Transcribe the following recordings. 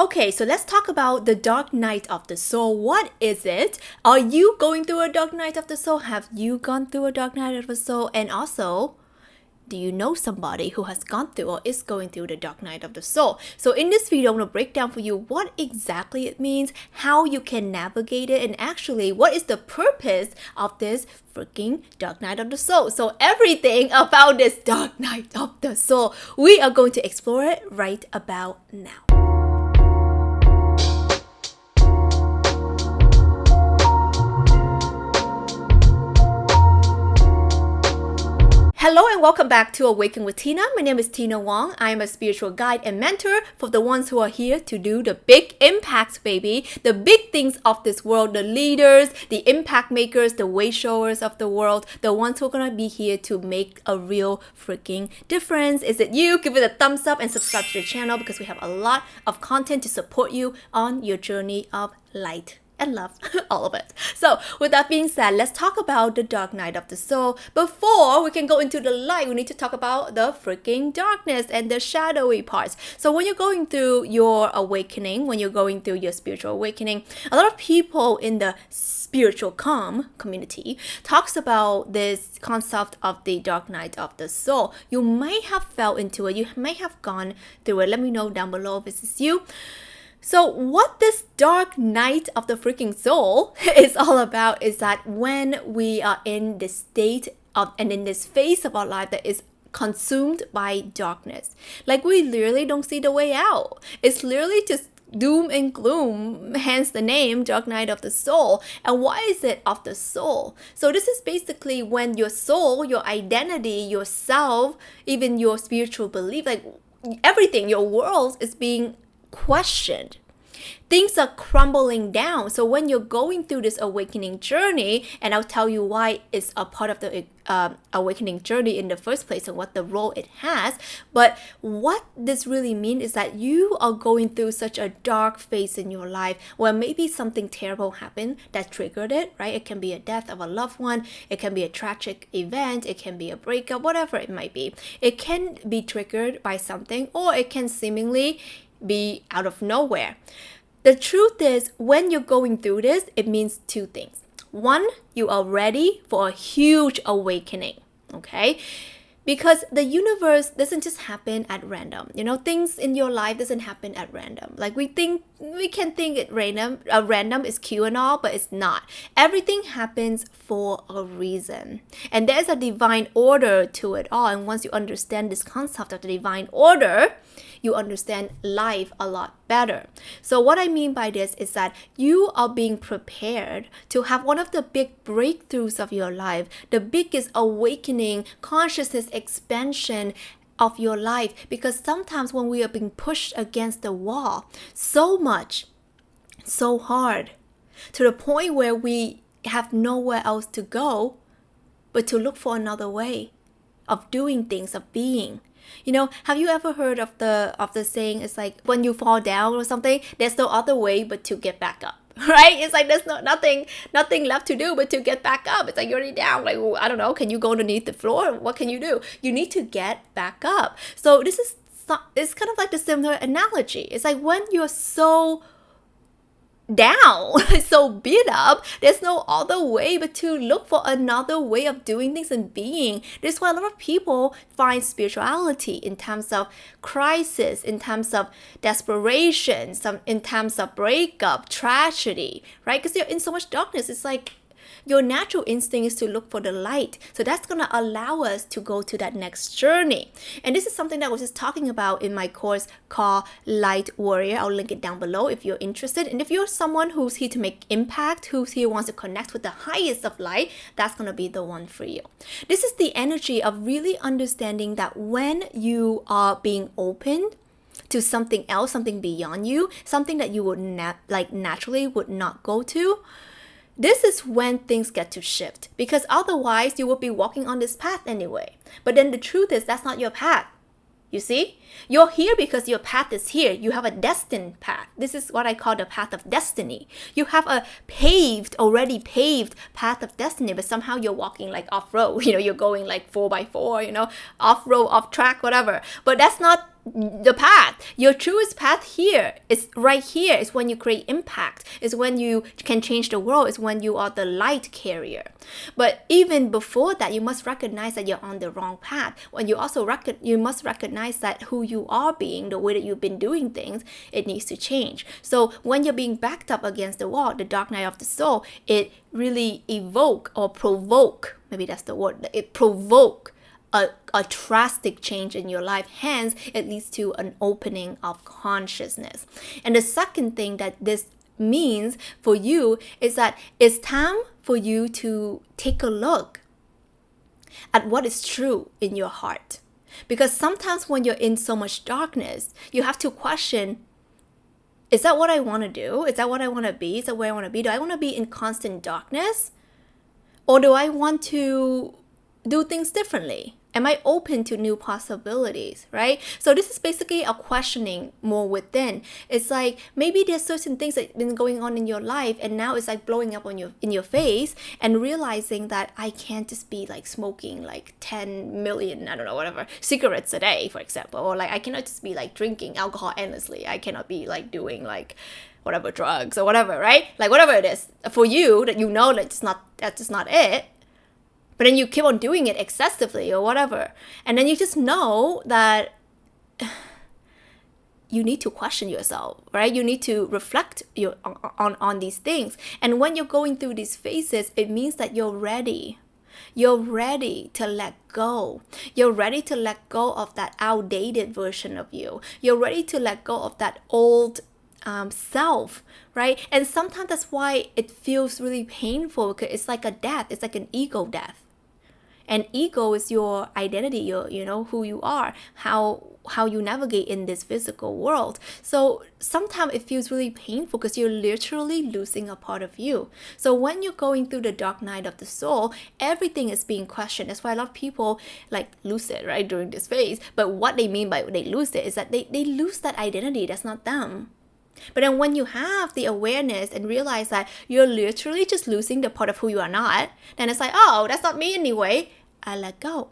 Okay, so let's talk about the dark night of the soul. What is it? Are you going through a dark night of the soul? Have you gone through a dark night of the soul? And also, do you know somebody who has gone through or is going through the dark night of the soul? So in this video, I'm going to break down for you what exactly it means, how you can navigate it, and actually what is the purpose of this freaking dark night of the soul. So everything about this dark night of the soul, we are going to explore it right about now. Hello and welcome back to Awaken with Tina. My name is Tina Wong. I am a spiritual guide and mentor for the ones who are here to do the big impact, baby. The big things of this world, the leaders, the impact makers, the way showers of the world, the ones who are going to be here to make a real freaking difference. Is it you? Give it a thumbs up and subscribe to the channel because we have a lot of content to support you on your journey of light and love, all of it. So with that being said, let's talk about the dark night of the soul. Before we can go into the light, we need to talk about the freaking darkness and the shadowy parts. So when you're going through your awakening, when you're going through your spiritual awakening, a lot of people in the spiritual community talks about this concept of the dark night of the soul. You might have fell into it. You may have gone through it. Let me know down below if this is you. So what this dark night of the freaking soul is all about is that when we are in this state of and in this phase of our life that is consumed by darkness, like we literally don't see the way out. It's literally just doom and gloom, hence the name dark night of the soul. And why is it of the soul? So this is basically when your soul, your identity, yourself, even your spiritual belief, like everything, your world is being questioned. Things are crumbling down. So when you're going through this awakening journey, and I'll tell you why it's a part of the awakening journey in the first place and what the role it has, but what this really means is that you are going through such a dark phase in your life where maybe something terrible happened that triggered it, right? It can be a death of a loved one, it can be a tragic event, it can be a breakup, whatever it might be. It can be triggered by something, or it can seemingly be out of nowhere. The truth is, when you're going through this, it means two things. One, you are ready for a huge awakening, okay? Because the universe doesn't just happen at random. You know, things in your life doesn't happen at random. Like we can think it random. Random is cute and all, but it's not. Everything happens for a reason. And there's a divine order to it all. And once you understand this concept of the divine order, you understand life a lot better. So what I mean by this is that you are being prepared to have one of the big breakthroughs of your life, the biggest awakening, consciousness expansion of your life. Because sometimes when we are being pushed against the wall so much, so hard, to the point where we have nowhere else to go but to look for another way of doing things, of being. You know, have you ever heard of the saying, it's like when you fall down or something, there's no other way but to get back up, right? It's like there's nothing left to do but to get back up. It's like you're already down. Like, I don't know, can you go underneath the floor? What can you do? You need to get back up. So it's kind of like the similar analogy. It's like when you're so down, so beat up, there's no other way but to look for another way of doing things and being. This is why a lot of people find spirituality in times of crisis, in times of desperation, in times of breakup, tragedy, right? Because you're in so much darkness. It's like your natural instinct is to look for the light. So that's going to allow us to go to that next journey. And this is something that I was just talking about in my course called Light Warrior. I'll link it down below if you're interested. And if you're someone who's here to make impact, who's here wants to connect with the highest of light, that's going to be the one for you. This is the energy of really understanding that when you are being opened to something else, something beyond you, something that you would naturally would not go to, this is when things get to shift, because otherwise you would be walking on this path anyway. But then the truth is that's not your path. You see? You're here because your path is here. You have a destined path. This is what I call the path of destiny. You have a already paved path of destiny, but somehow you're walking like off-road. You know, you're going like 4x4, you know, off-road, off-track, whatever. But that's not the path. Your truest path here is right here. It's when you create impact. It's when you can change the world. It's when you are the light carrier. But even before that, you must recognize that you're on the wrong path. When you also you must recognize that who you are being, the way that you've been doing things, it needs to change. So when you're being backed up against the wall, the dark night of the soul, it really evoke or provoke, maybe that's the word, it provoke a drastic change in your life. Hence, it leads to an opening of consciousness. And the second thing that this means for you is that it's time for you to take a look at what is true in your heart. Because sometimes when you're in so much darkness, you have to question, is that what I want to do? Is that what I want to be? Is that where I want to be? Do I want to be in constant darkness? Or do I want to do things differently? Am I open to new possibilities, right? So this is basically a questioning more within. It's like maybe there's certain things that have been going on in your life and now it's like blowing up on in your face, and realizing that I can't just be like smoking like 10 million, I don't know, whatever, cigarettes a day, for example. Or like I cannot just be like drinking alcohol endlessly. I cannot be like doing like whatever drugs or whatever, right? Like whatever it is for you that you know that's just not it. But then you keep on doing it excessively or whatever. And then you just know that you need to question yourself, right? You need to reflect on these things. And when you're going through these phases, it means that you're ready. You're ready to let go. You're ready to let go of that outdated version of you. You're ready to let go of that old self, right? And sometimes that's why it feels really painful, because it's like a death. It's like an ego death. And ego is your identity, you know, who you are, how you navigate in this physical world. So sometimes it feels really painful because you're literally losing a part of you. So when you're going through the dark night of the soul, everything is being questioned. That's why a lot of people like lose it, right, during this phase. But what they mean by they lose it is that they lose that identity. That's not them. But then when you have the awareness and realize that you're literally just losing the part of who you are not, then it's like, oh, that's not me anyway. I let go.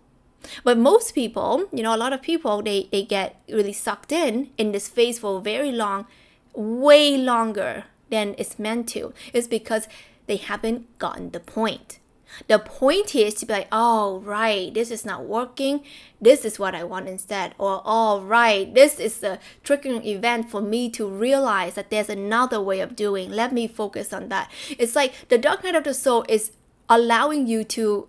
But most people, you know, a lot of people, they get really sucked in this phase for very long, way longer than it's meant to. It's because they haven't gotten the point. The point is to be like, oh, right, this is not working. This is what I want instead. Or, oh, right, this is the triggering event for me to realize that there's another way of doing. Let me focus on that. It's like the dark night of the soul is allowing you to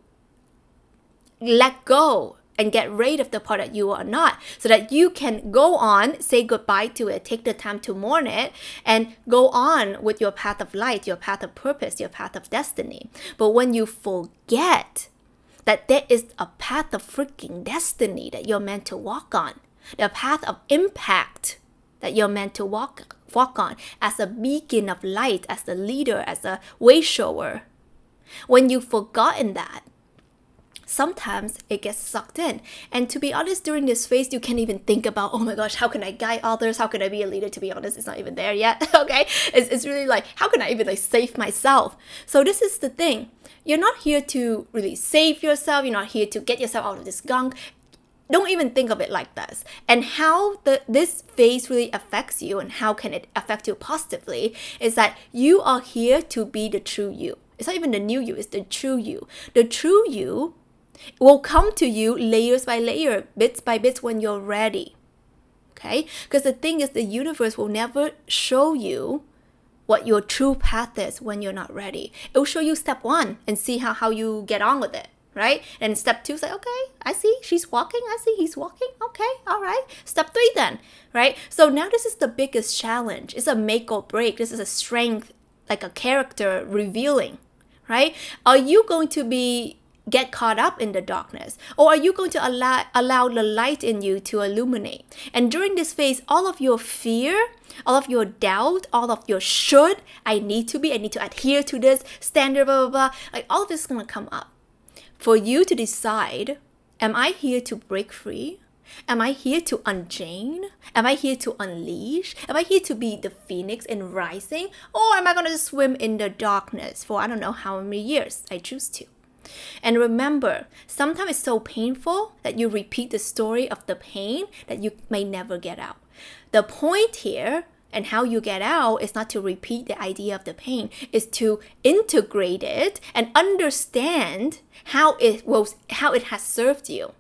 let go and get rid of the part that you are not, so that you can go on, say goodbye to it, take the time to mourn it, and go on with your path of light, your path of purpose, your path of destiny. But when you forget that there is a path of freaking destiny that you're meant to walk on, the path of impact that you're meant to walk on as a beacon of light, as a leader, as a way shower, when you've forgotten that, sometimes it gets sucked in. And to be honest, during this phase, you can't even think about, oh my gosh, how can I guide others? How can I be a leader? To be honest, it's not even there yet. Okay. It's really like, how can I even like save myself? So this is the thing. You're not here to really save yourself. You're not here to get yourself out of this gunk. Don't even think of it like this. And how this phase really affects you and how can it affect you positively is that you are here to be the true you. It's not even the new you, it's the true you. The true you will come to you layers by layer, bits by bits when you're ready. Okay? Because the thing is, the universe will never show you what your true path is when you're not ready. It will show you step 1 and see how you get on with it, right? And step 2 is like, okay, I see she's walking, I see he's walking, okay, all right. Step 3 then, right? So now this is the biggest challenge. It's a make or break. This is a strength, like a character revealing, right? Are you going to get caught up in the darkness, or are you going to allow the light in you to illuminate? And during this phase, all of your fear, all of your doubt, all of your I need to adhere to this standard, blah, blah, blah, like all of this is going to come up for you to decide, am I here to break free? Am I here to unchain? Am I here to unleash? Am I here to be the phoenix in rising? Or am I going to swim in the darkness for I don't know how many years I choose to? And remember, sometimes it's so painful that you repeat the story of the pain that you may never get out. The point here and how you get out is not to repeat the idea of the pain, is to integrate it and understand how it has served you.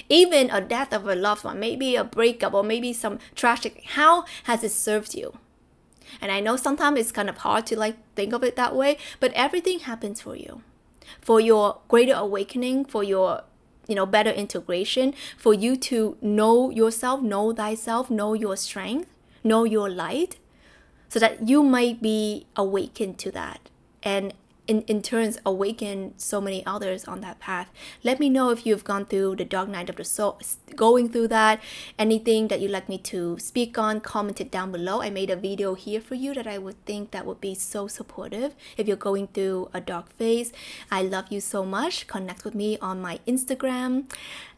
Even a death of a loved one, maybe a breakup or maybe some tragic, how has it served you? And I know sometimes it's kind of hard to think of it that way, but everything happens for you. For your greater awakening, for your better integration, for you to know yourself, know thyself, know your strength, know your light, so that you might be awakened to that. And in turn, awaken so many others on that path. Let me know if you've gone through the dark night of the soul, going through that, anything that you'd like me to speak on, comment it down below. I made a video here for you that I would think that would be so supportive if you're going through a dark phase. I love you so much. Connect with me on my Instagram.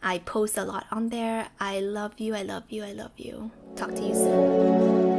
I post a lot on there. I love you. I love you. I love you. Talk to you soon.